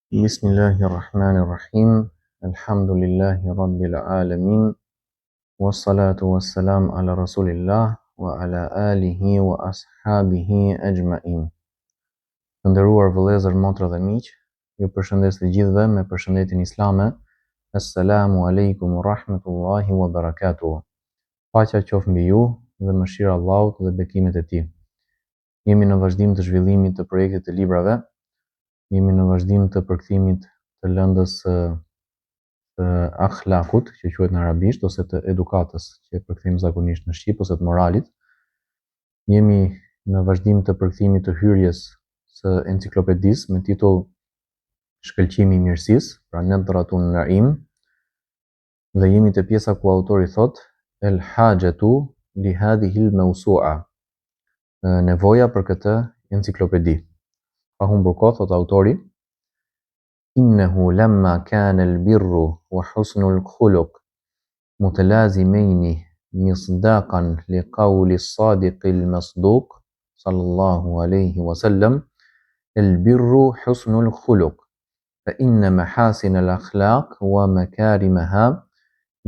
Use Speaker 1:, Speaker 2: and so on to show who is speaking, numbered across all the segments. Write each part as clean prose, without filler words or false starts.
Speaker 1: Bismillahirrahmanirrahim. Alhamdulillahi rabbil alamin. Wassalatu wassalam ala rasulillah wa ala alihi wa ashabihi ajma'in. Të nderuar vëllezër, motra dhe miq, ju përshëndes të gjithëve me përshëndetjen islame. Assalamu alaikum wa rahmatullahi wa barakatuh. Paqja qoftë mbi ju dhe mëshira e Allahut dhe bekimet e tij. Jemi në vazhdim të zhvillimit të projektit të librave. Jemi në vazhdim të përkthimit të lëndës të akhlakut, që quhet në arabisht, ose të edukatës, që përkthejmë zakonisht në shqip, ose të moralit. Jemi në vazhdim të përkthimit të hyrjes së enciklopedisë me titull Shkëlqimi i mirësisë, pra Nadratun Naim, dhe jemi te pjesa ku autori thot El hajatu li hadhihi al mawsu'a, nevoja për këtë enciklopedi. Pa humbur kohë, thot autori, innehu lamma kana al-birru wa husnu al-khuluq mutalazimaini misdaqan li qawli as-sadiq al-masduq sallallahu alayhi wa sallam al-birru husnu al-khuluq fa inna mahasin al-akhlaq wa makarimaha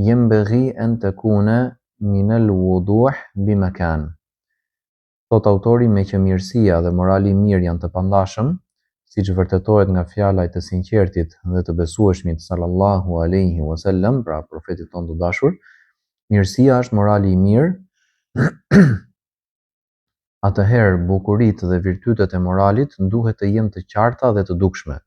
Speaker 1: yanbaghi an takuna min al-wuduh bimakan. Thot autori, me që mirësia dhe morali i mirë janë të pandashëm, siç vërtetohet nga fjala e të sinqertit dhe të besueshmit sallallahu alaihi wasallam, pra profetit tonë të dashur, mirësia është morali i mirë. Atëherë bukuritë dhe virtytet e moralit duhet të jenë të qarta dhe të dukshme.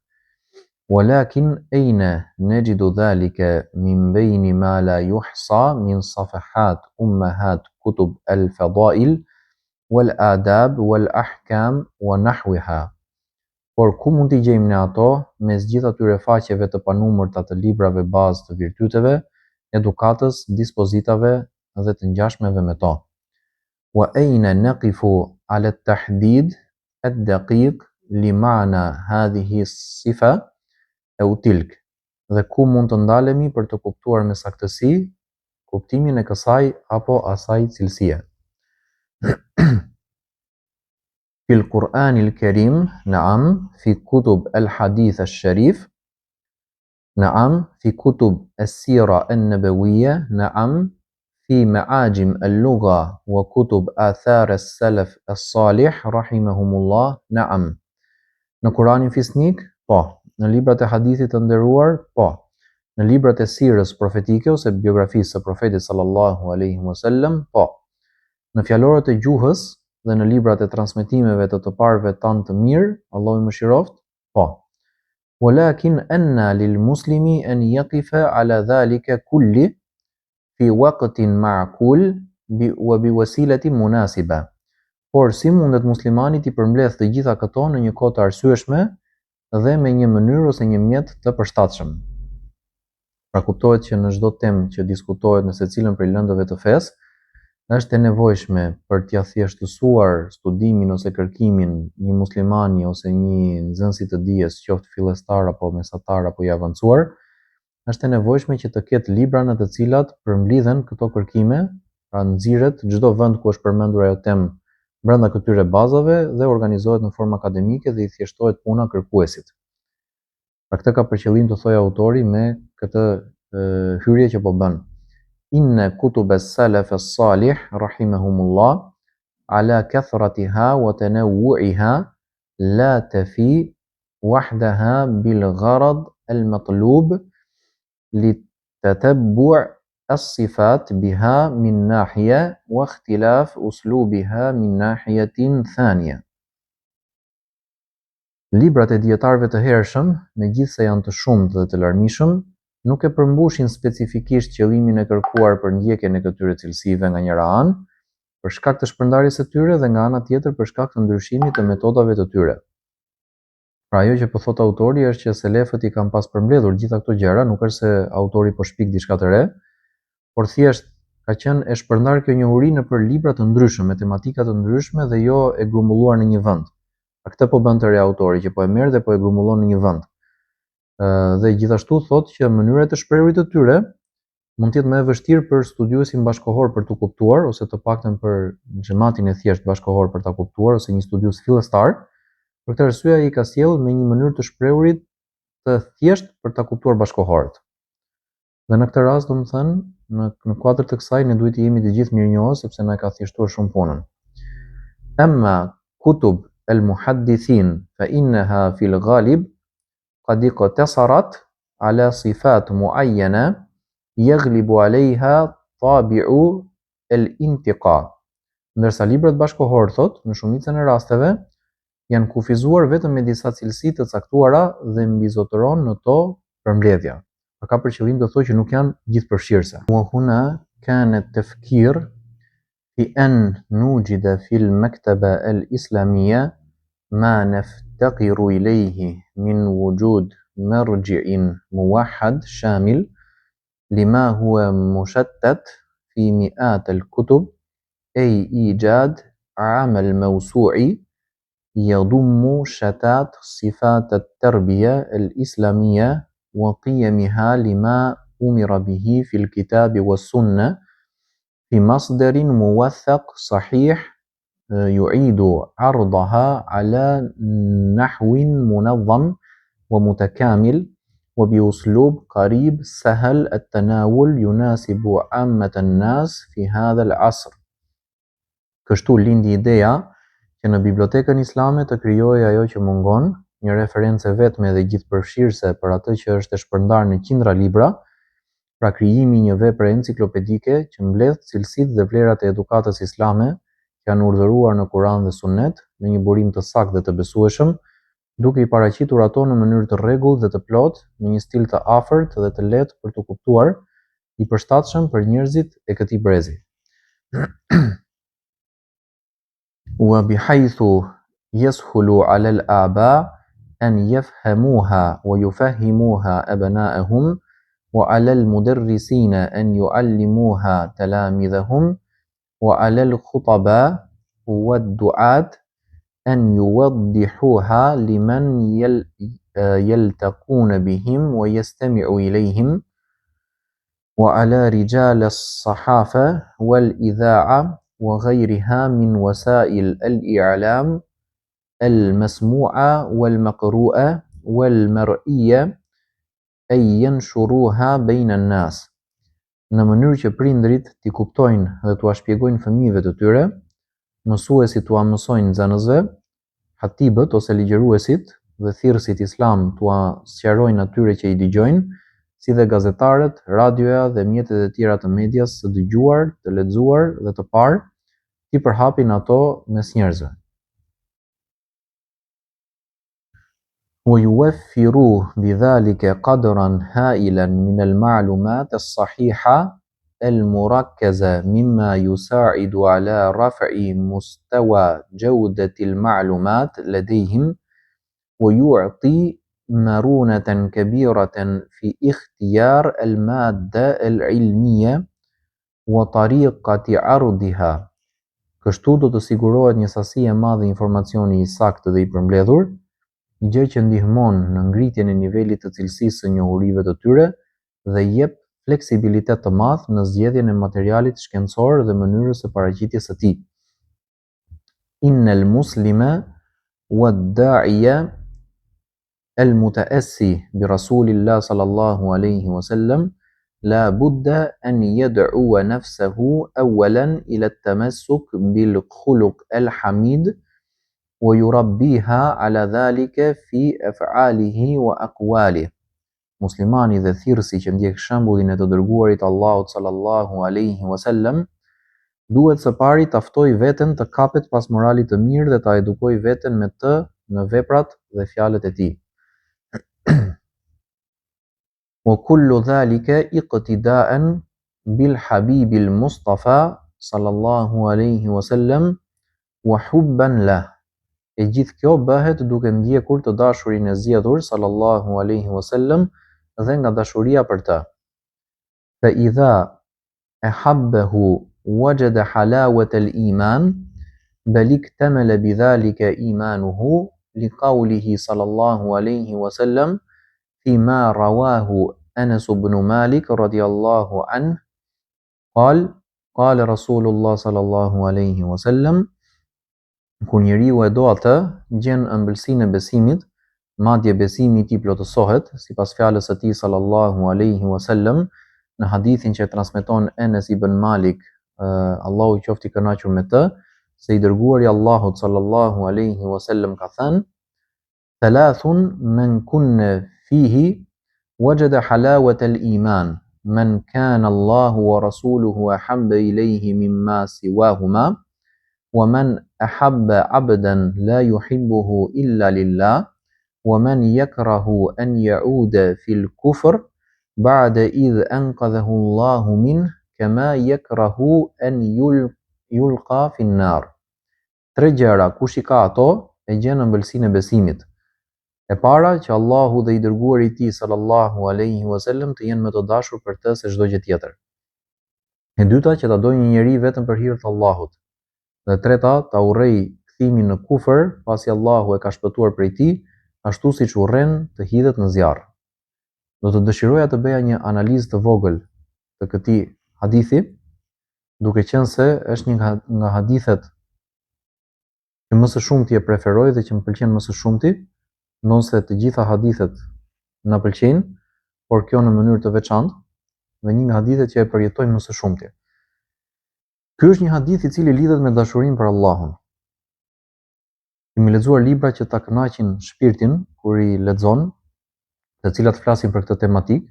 Speaker 1: Walakin ayna najidu dhalika min bayni ma la yuhsa min safahat ummahat kutub al-fadail wal adab wal ahkam wa nahwiha. Por ku mund t'i gjejmë ne ato mes gjithë atyre faqeve të panumërta të librave bazë të virtyteve, edukatës, dispozitave dhe të ngjashmeve me to? Wa ayna naqifu ala at-tahdid ad-daqiq li ma'na hadhihi as-sifa aw tilk. Dhe ku mund të ndalemi për të kuptuar me saktësi kuptimin e kësaj apo asaj cilësie? في القرآن الكريم نعم، في كتب الحديث الشريف نعم، في كتب السيرة النبوية نعم، في معاجم اللغة وكتب آثار السلف الصالح رحمهم الله نعم. Në Kur'anin fisnik, po. Në librat e hadithit të nderuar, po. Në librat e sirës profetike ose biografisë së profetit sallallahu alaihi wasallam, po. Në fjalorët e gjuhës dhe në librat e transmetimeve të parëve tanë të mirë, Allahu i mëshiroft, po. Walakin anna lil muslimi an yaqifa ala dhalika kulli fi waqtin ma'qul wa bi wasilatin munasiba. Por si mundet muslimani të përmbledh të gjitha këto në një kohë të arsyeshme dhe me një mënyrë ose një mjet të përshtatshëm? Pra kuptohet që në çdo temë që diskutohet në secilën prej lëndëve të fesë, është e nevojshme për t'ia thjeshtësuar studimin ose kërkimin një muslimani ose një nxënësi të dijes, qoftë fillestar apo mesatar apo i avancuar, është e nevojshme që të ketë libra në të cilat përmblidhen këto kërkime, pra nxirret çdo vend ku është përmendur ajo temë brenda këtyre bazave dhe organizohet në formë akademike dhe i thjeshtohet puna kërkuesit. Pra këtë ka për qëllim të thojë autori me këtë hyrje që po bën. Inna kutub as-salaf as-salih rahimahumullah ala kathratiha wa tanawwu'iha la tafi wahdaha bil gharad al-matlub li tatabbu' as-sifat biha min nahiya wa ikhtilaf uslubiha min nahiyatin thaniya. Librat e dietarëve të hershëm, megjithse janë të shumtë dhe të larmishëm, nuk e përmbushin specifikisht qëllimin e kërkuar për ndjekjen e këtyre cilësive nga njëra anë, për shkak të shpërndarjes së tyre dhe nga ana tjetër për shkak të ndryshimit të metodave të tyre. Pra ajo që po thot autori është që selefët i kanë pas përmbledhur gjitha këto gjëra, nuk është se autori po shpik diçka të re, por thjesht ka qenë e shpërndar kjo njohuri nëpër libra të ndryshëm, me tematika të ndryshme dhe jo e grumbulluar në një vend. Pra këtë po bën të re autori, që po e merr dhe po e grumbullon në një vend. Dhe gjithashtu thot që mënyrat e shprehurit të tyre mund të jetë më e vështirë për studiuesin bashkohor për të kuptuar, ose të paktën për xhamatin e thjesht bashkohor për ta kuptuar, ose një studiues fillestar. Për këtë arsye ai ka sjellë me një mënyrë të shprehurit të thjesht për ta kuptuar bashkohorët. Dhe në këtë rast, domethënë, në kuadër të kësaj ne duhet të jemi të gjithë mirënjohës sepse na ka thjeshtuar shumë punën. Amma kutub al-muhaddithin fa innaha fil ghalib qad iqtasarat ala sifat muayyana yaghlibu alayha tabi'u al-intiqa. Ndërsa librat bashkohor thot, në shumicën e rasteve janë kufizuar vetëm me disa cilësi të caktuara dhe mbizotëron në to përmbledhja. Ka për qëllim të thotë që nuk janë gjithëpërfshirëse. Wa huna kana at-tafkir fi an nujida fi al-maktaba al-islamiyya ma naftaqiru ilayhi min wujud marji'in muwahhad shamil lima huwa mushattat fi mi'at al-kutub ay ijad amal mawsu'i يضم شتات صفات التربية الإسلامية وقيمها لما أمر به في الكتاب والسنة في مصدر موثق صحيح يعيد عرضها على نحو منظم ومتكامل وبأسلوب قريب سهل التناول يناسب عامة الناس في هذا العصر. Kështu lindi ideja që në bibliotekën islame të krijojë ajo që mungon, një referencë vetme dhe gjithëpërfshirëse për atë që është e shpërndarë në qindra libra, pra krijimi një vepre enciklopedike që mbledh cilësitë dhe vlerat e edukatës islame që janë urdhëruar në Kur'an dhe Sunet në një burim të saktë dhe të besueshëm, duke i paraqitur ato në mënyrë të rregullt dhe të plotë, në një stil të afërt dhe të lehtë për të kuptuar, i përshtatshëm për njerëzit e këtij brezi. وبحيث يسهل على الآباء أن يفهموها ويفهموها أبناءهم وعلى المدرسين أن يعلموها تلاميذهم وعلى الخطباء والدعاة أن يوضحوها لمن يلتقون بهم ويستمع إليهم وعلى رجال الصحافة والإذاعة وغيرها من وسائل الإعلام المسموعة والمقروءة والمرئية أن ينشروها بين الناس. Në mënyrë që prindrit t'i kuptojnë dhe t'ua shpjegojnë fëmijëve të tyre, mësuesit t'ua mësojnë nxënësve, hatibët ose ligjëruesit dhe thirrësit islam t'ua sqarojnë atyre që i dëgjojnë, si dhe gazetarët, radioja dhe mjetet e tjera të medias së dëgjuar, të lexuar dhe të parë, t'i përhapin ato mes njerëzve. ويوفر بذلك قدرا هائلا من المعلومات الصحيحة المركزة مما يساعد على رفع مستوى جودة المعلومات لديهم ويعطي مرونة كبيرة في اختيار المادة العلمية وطريقة عرضها. Kështu do të sigurohet një sasi e madhe informacioni i saktë dhe i përmbledhur, gjë që ndihmon në ngritjen e nivelit të cilësisë së njohurive të tyre dhe jep fleksibilitet të madh në zgjedhjen e materialit shkencor dhe mënyrës së paraqitjes së tij. Innal muslima wad-da'iya al-muta'assi bi Rasulillah sallallahu alayhi wa sallam لا بد أن يدعو نفسه أولا إلى التمسك بالخلق الحميد ويربيها على ذلك في أفعاله وأقواله. Muslimani dhe thirrësi që ndjek shembullin e të dërguarit Allahut sallallahu alaihi wasallam duhet së pari ta ftojë veten të kapet pas moralit të mirë dhe ta edukojë veten me të në veprat dhe fjalët e tij. وكل ذلك اقتداء بالحبيب المصطفى صلى الله عليه وسلم وحبا له. E gjithë kjo bëhet duke ndjekur të dashurin e zgjedhur sallallahu alaihi wasallam dhe nga dashuria për të. فإذا أحبه وجد حلاوة الإيمان بل اكتمل بذلك إيمانه لقوله صلى الله عليه وسلم فيما رواه أنس بن مالك رضي الله عنه قال قال رسول الله صلى الله عليه وسلم kur njeriu e do atë gjen ëmbëlsinë e besimit madje besimi I tij plotësohet, sipas fjalës së tij sallallahu alaihi wasallam, në hadithin që e transmeton Enes ibn Malik, Allahu qoftë I kënaqur me të, se I dërguari Allahut sallallahu alaihi wasallam ka thënë: "Thalathun man kunna fihi wajada halawata al-iman, man kana Allahu wa rasuluhu ahabba ilayhi mimma siwahuma, wa man ahabba 'abdan la yuhibbuhu illa lillah, wa man yakrahu an ya'uda fil kufr ba'da idh anqadhahu Allahu minhu kama yakrahu an yulqa fin nar." Tre gjëra, kush I ka ato, e gjen ëmbëlsinë e besimit. E para, që Allahu dhe I dërguari I tij sallallahu alaihi wasallam të jenë më të dashur për të se çdo gjë tjetër. E dyta, që ta dojë një njeri vetëm për hir të Allahut. Dhe e treta, ta urrej kthimin në kufër pasi Allahu e ka shpëtuar prej tij, ashtu siç urren të hidhet në zjarr. Do të dëshiroja të bëja një analizë të vogël të këtij hadithi, duke qenë se është një nga hadithet që më së shumti e preferoj dhe që më pëlqen më së shumti, ndonse të gjitha hadithet na pëlqejnë, por kjo në mënyrë të veçantë, dhe një nga hadithet që e përjetojmë më së shumti. Ky është një hadith I cili lidhet me dashurinë për Allahun. Kemi lexuar libra që ta kënaqin shpirtin kur I lexon, të cilat flasin për këtë tematikë,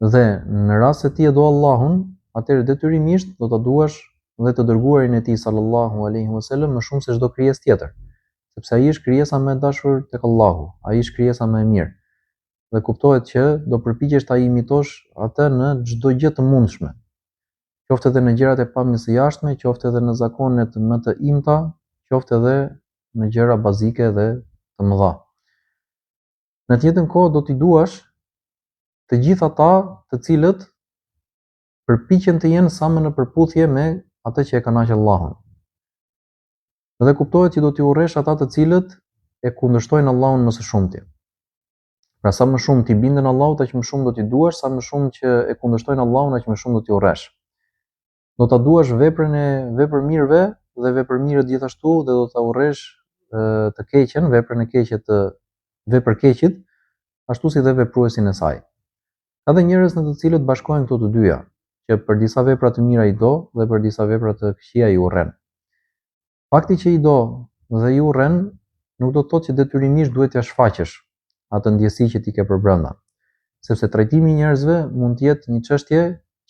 Speaker 1: dhe në rast se ti e do Allahun, atëherë detyrimisht do ta duash dhe të dërguarin e tij sallallahu alaihi wasallam më shumë se çdo krijesë tjetër, sepse ai është krijesa më e dashur tek Allahu, ai është krijesa më e mirë. Dhe kuptohet që do përpiqesh ta imitosh atë në çdo gjë të mundshme, qoftë edhe në gjërat e pamjes së jashtme, qoftë edhe në zakonet më të imta, qoftë edhe në gjëra bazike dhe të mëdha. Në të njëjtën kohë do t'i duash të gjithë ata të cilët përpiqen të jenë sa më në përputhje me atë që e kënaq Allahun. Dhe kuptohet që do t'i urresh ata të cilët e kundërshtojnë Allahun më së shumti. Pra sa më shumë ti bindën Allahut, aq më shumë do t'i duash, sa më shumë që e kundërshtojnë Allahun, aq më shumë do t'i urresh. Do ta duash veprën e vepërmirëve dhe vepërmirët gjithashtu, dhe do ta urresh të keqen, veprën e keqe të veprëkeqit, ashtu si dhe vepruesin e saj. Ka dhe njerëz në të cilët bashkohen këto të dyja, që për disa vepra të mira I do dhe për disa vepra të këqija I urren. Fakti që I do dhe I urren nuk do të thotë që detyrimisht duhet t'ia shfaqësh atë ndjesi që ti ke përbrenda, sepse trajtimi I njerëzve mund të jetë një çështje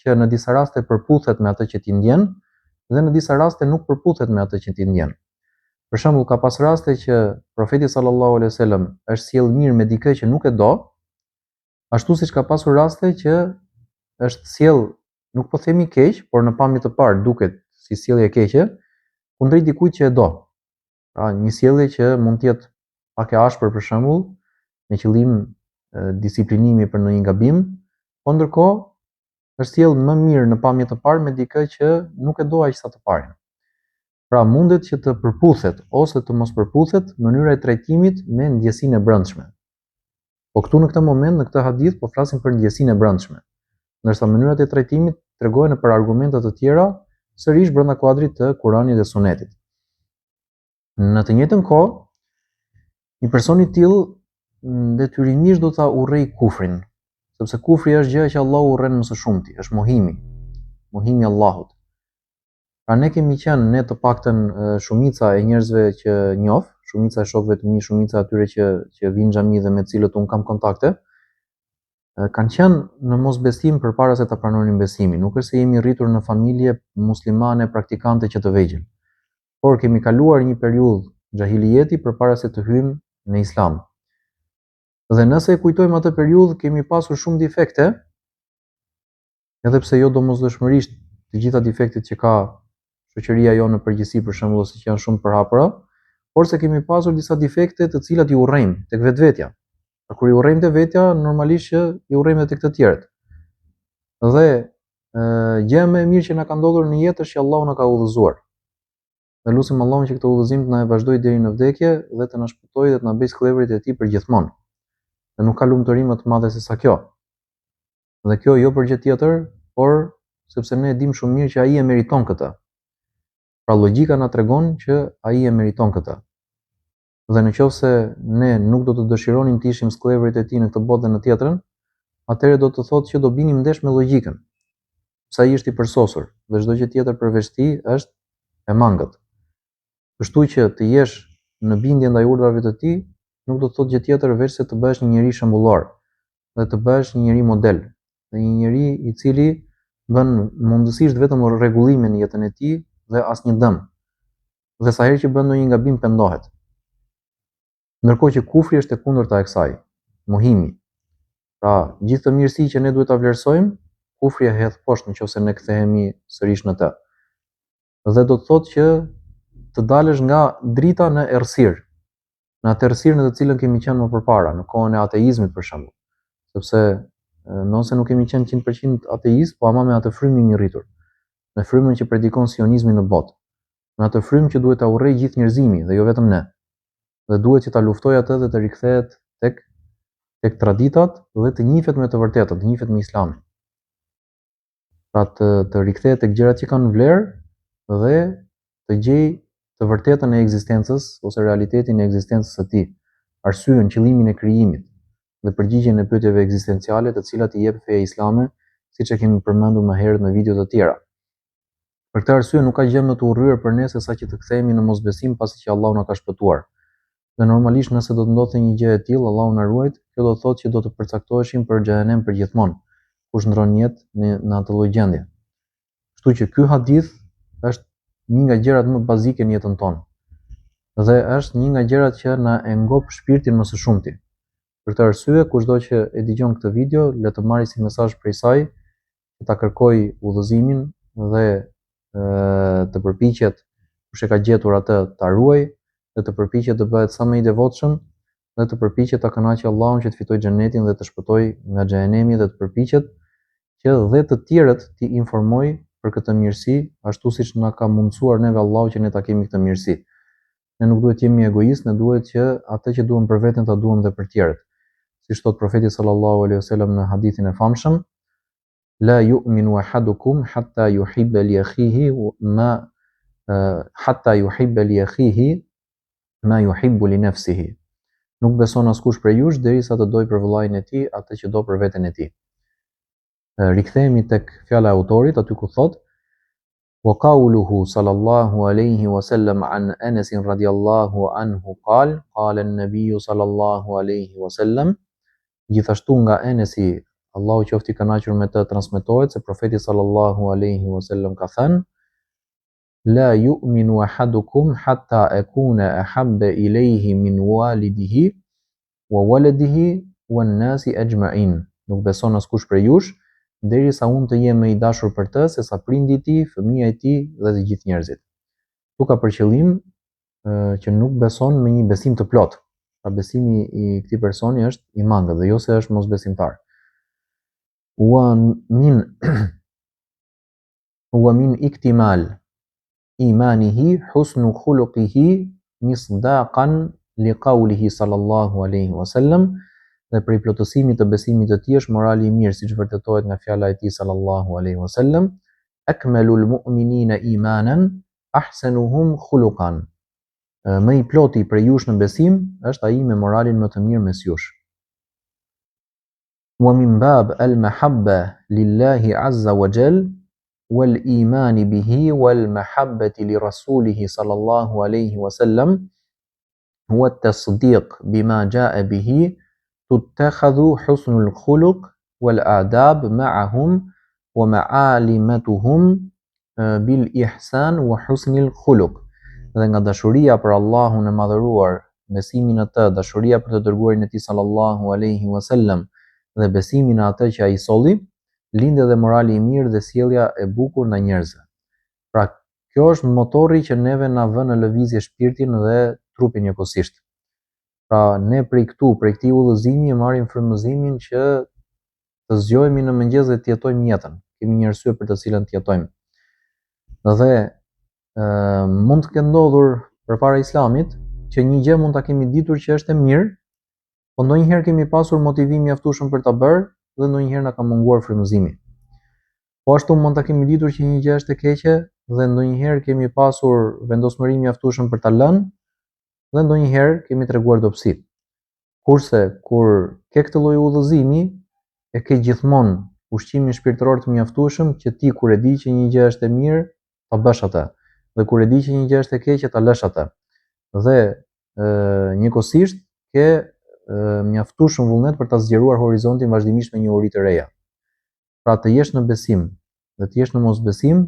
Speaker 1: që në disa raste përputhet me atë që ti ndjen dhe në disa raste nuk përputhet me atë që ti ndjen. Për shembull, ka pas raste që profeti sallallahu alaihi wasallam është sjell mirë me dikë që nuk e do, ashtu siç ka pasur raste që është sjell, nuk po themi keq, por në pamje të parë duket si sjellje keqe kundrejt dikujt që e do. Pra, një sjellje që mund të jetë pak e ashpër për shembull, me qëllim disiplinimi për ndonjë gabim, po ndërkohë është sjell më mirë në pamje të parë me dikë që nuk e do aq sa të parin. Pra mundet që të përputhet ose të mos përputhet mënyra e trajtimit me ndjesinë e brendshme. Po këtu në këtë moment, në këtë hadith, po flasim për ndjesinë e brendshme, ndërsa mënyrat e trajtimit tregojnë për argumente të tjera, sërish brenda kuadrit të Kuranit dhe Sunetit. Në të njëjtën kohë, një person I tillë detyrimisht do ta urrej kufrin, sepse kufri është gjëja që Allahu urren më së shumti, është mohimi I Allahut. Pra ne kemi qenë, ne të paktën shumica e njerëzve që njoh, shumica e shokëve të mi, shumica atyre që vinë në xhami dhe me cilët un kam kontakte, kanë qenë në mosbesim përpara se ta pranonin besimin. Nuk është se jemi rritur në familje muslimane praktikante që të vegjël, por kemi kaluar një periudhë xhahilijeti përpara se të hyjmë në Islam. Dhe nëse e kujtojmë atë periudhë, kemi pasur shumë defekte, edhe pse jo domosdoshmërisht të gjitha defektet që ka shoqëria jonë në përgjithësi, për shembull, ose që janë shumë përhapura, por se kemi pasur disa defekte të cilat I urrejmë tek vetvetja. Kur I urrejmë te vetja, normalisht që I urrejmë edhe tek të tjerët. Dhe gjëja më e mirë që na ka ndodhur në jetë është që Allahu na ka udhëzuar. Dhe lutim Allahun që këtë udhëzim të na e vazhdojë deri në vdekje dhe të na shpëtojë dhe të na bëjë skllëvrit e tij për gjithmonë. Dhe nuk ka lumturi më të madhe se sa kjo. Dhe kjo jo për gjë tjetër, por sepse ne e dim shumë mirë që ai e meriton këtë. Pra logjika na tregon që ai e meriton këtë. Dhe nëse ne nuk do të dëshironin të ishim skllëvrit e tij në këtë botë dhe në tjetrën, atëherë do të thotë që do binim ndesh me logjikën. Sa ai është i përsosur dhe çdo gjë tjetër përveç tij është e mangët. Kështu që të jesh në bindje ndaj urdhrave të tij nuk do të thotë gjë tjetër veç se të bëhesh një njeri shembullor dhe të bëhesh një njeri model, dhe një njeri i cili bën mundësisht vetëm rregullime në jetën e tij dhe asnjë dëm. Dhe sa herë që bën ndonjë gabim pendohet. Ndërkohë që kufri është e kundërta e kësaj, mohimi. Pra, gjithë të mirësi që ne duhet ta vlerësojmë, kufri e hedh poshtë nëse ne kthehemi sërish në të. Dhe do të thotë që të dalësh nga drita në errësirë, në atë errësirë në të cilën kemi qenë më përpara, në kohën e ateizmit për shembull. Sepse nëse nuk kemi qenë 100% ateist, po ama me atë frymën e rritur, me frymën që predikon sionizmi në botë, me atë frymë që duhet ta urrejë gjithë njerëzimi dhe jo vetëm ne. Dhe duhet që ta luftojë atë dhe të rikthehet tek traditat dhe të njihet me të vërtetën, të njihet me Islamin. Pra të rikthehet tek gjërat që kanë vlerë dhe të gjejë të vërtetën e ekzistencës ose realitetin e ekzistencës së tij, arsyeën, qëllimin e krijimit dhe përgjigjen e pyetjeve ekzistenciale të cilat i jep feja islame, siç e kemi përmendur më herët në video të tjera. Për këtë arsye nuk ka gjë më të urryer për ne se sa që të kthehemi në mosbesim pasi që Allahu na ka shpëtuar. Dhe normalisht nëse do të ndodhte një gjë e tillë, Allahu na ruajt, kjo do të thotë që do të përcaktoheshim për xhehenem përgjithmonë, kush ndron jetë në atë lloj gjendje. Kështu që ky hadith është një nga gjërat më bazike në jetën tonë. Dhe është një nga gjërat që na e ngop shpirtin më së shumti. Për këtë arsye, kushdo që e dëgjon këtë video, le të marrë si mesazh prej saj, të ta kërkojë udhëzimin dhe të përpiqet kush e ka gjetur atë ta ruajë dhe të përpiqet të bëhet sa më i devotshëm dhe të përpiqet ta kënaqë Allahun që të fitojë xhenetin dhe të shpëtojë nga xhenemi dhe të përpiqet që dhe të tjerët t'i informojë për këtë mirësi, ashtu siç na ka mundsuar neve Allahu që ne ta kemi këtë mirësi. Ne nuk duhet të jemi egoist, ne duhet që atë që duam për veten ta duam edhe për tjerët. Siç thot profeti sallallahu alaihi wasallam në hadithin e famshëm, la yu'minu ahadukum hatta yuhibba li akhihi ma yuhibbu li nafsihi. Nuk beson askush prej jush derisa të dojë për vëllain e tij atë që do për veten e tij. Rikthehemi tek fjala e autorit aty ku thot وقوله صلى الله عليه وسلم عن أنس رضي الله عنه قال النبي صلى الله عليه وسلم. Gjithashtu nga Enesi, Allahu qoftë i kënaqur me të, transmetohet se profeti sallallahu alaihi wasallam ka thënë: La yu'minu ahadukum hatta akuna ahabba ilayhi min walidihi wa waladihi wan nasi ajma'in. Nuk beson askush prej jush derisa unë të jem më i dashur për të se sa prindi i tij, fëmia e tij dhe të gjithë njerëzit. Ktu ka për qëllim që nuk beson me një besim të plot. Pra besimi i këtij personi është i mangët dhe jo se është mosbesimtar. Wa min iktimal imanihi husnu khuluqihi misdaqan li qawlihi sallallahu alaihi wasallam. Dhe për plotësimit të besimit të tij është morali i mirë, siç vërtetohet nga fjala e tij sallallahu alaihi wasallam, akmalul mu'minina imanan ahsanuhum khuluqan. Më i ploti prej jush në besim është ai me moralin më të mirë mes jush. Wa min bab al-mahabba lillahi azza wa jall wal iman bihi wal mahabbati li rasulih sallallahu alaihi wasallam huwa at-tasdiq bima jaa bihi tuttakhadhu husnul khuluq wal adab ma'ahum wa ma'alimatuhum bil ihsan wa husnil khuluq. Dhe nga dashuria për Allahun e madhëruar, besimin në të, dashuria për të dërguarin e tij sallallahu alaihi wasallam dhe besimin në atë që ai solli, lindë edhe morali i mirë dhe sjellja e bukur ndaj njerëzve. Pra, kjo është motorri që neve na vën në lëvizje shpirtin dhe trupin njëkohësisht. Pra, ne prej këtij udhëzimi marrim frymëzimin që të zgjohemi në mëngjes dhe të jetojmë jetën. Kemi një arsye për të cilën të jetojmë. Dhe mund të ketë ndodhur përpara Islamit që një gjë mund ta kemi ditur që është e mirë, po ndonjëherë kemi pasur motivim mjaftueshëm për ta bërë dhe ndonjëherë na ka munguar frymëzimi. Po ashtu mund ta kemi ditur që një gjë është e keqe dhe ndonjëherë kemi pasur vendosmëri mjaftueshëm për ta lënë, dhe ndonjëherë kemi treguar dobësi. Kurse kur ke këtë lloj udhëzimi, e ke gjithmonë ushqimin shpirtëror të mjaftueshëm që ti kur e di që një gjë është e mirë, ta bësh atë, dhe kur e di që një gjë është e keqe, ta lësh atë. Dhe njëkohësisht ke mjaftueshëm vullnet për ta zgjeruar horizontin vazhdimisht me një uri të reja. Pra të jesh në besim dhe të jesh në mosbesim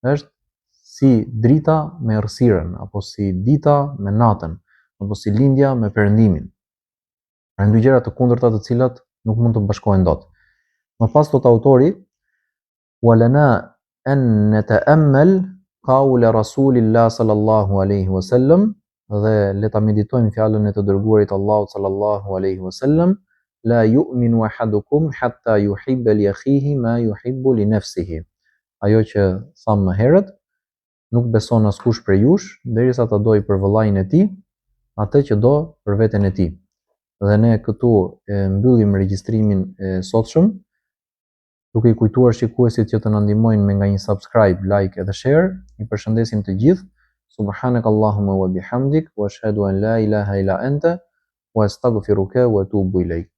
Speaker 1: është si drita me errësirën, apo si dita me natën, apo si lindja me perëndimin. Pra dy gjëra të kundërta të cilat nuk mund të bashkohen dot. Më pas thot autori: "Walana an nata'ammal qawl Rasulillah sallallahu alaihi wasallam", dhe le ta meditojmë fjalën e të dërguarit Allahut sallallahu alaihi wasallam: "La yu'minu ahadukum hatta yuhibba li akhihi ma yuhibbu li nafsihi." Ajo që thamë më herët, nuk beson askush për jush derisa ta dojë për vëllain e tij atë që do për veten e tij. Dhe ne këtu mbyllim regjistrimin e sotshëm, duke i kujtuar shikuesit që të na ndihmojnë me nga një subscribe, like edhe share. I përshëndesim të gjithë. Subhanakallahumma wa bihamdik wa ashhadu an la ilaha illa anta wa astaghfiruka wa atubu ilaik.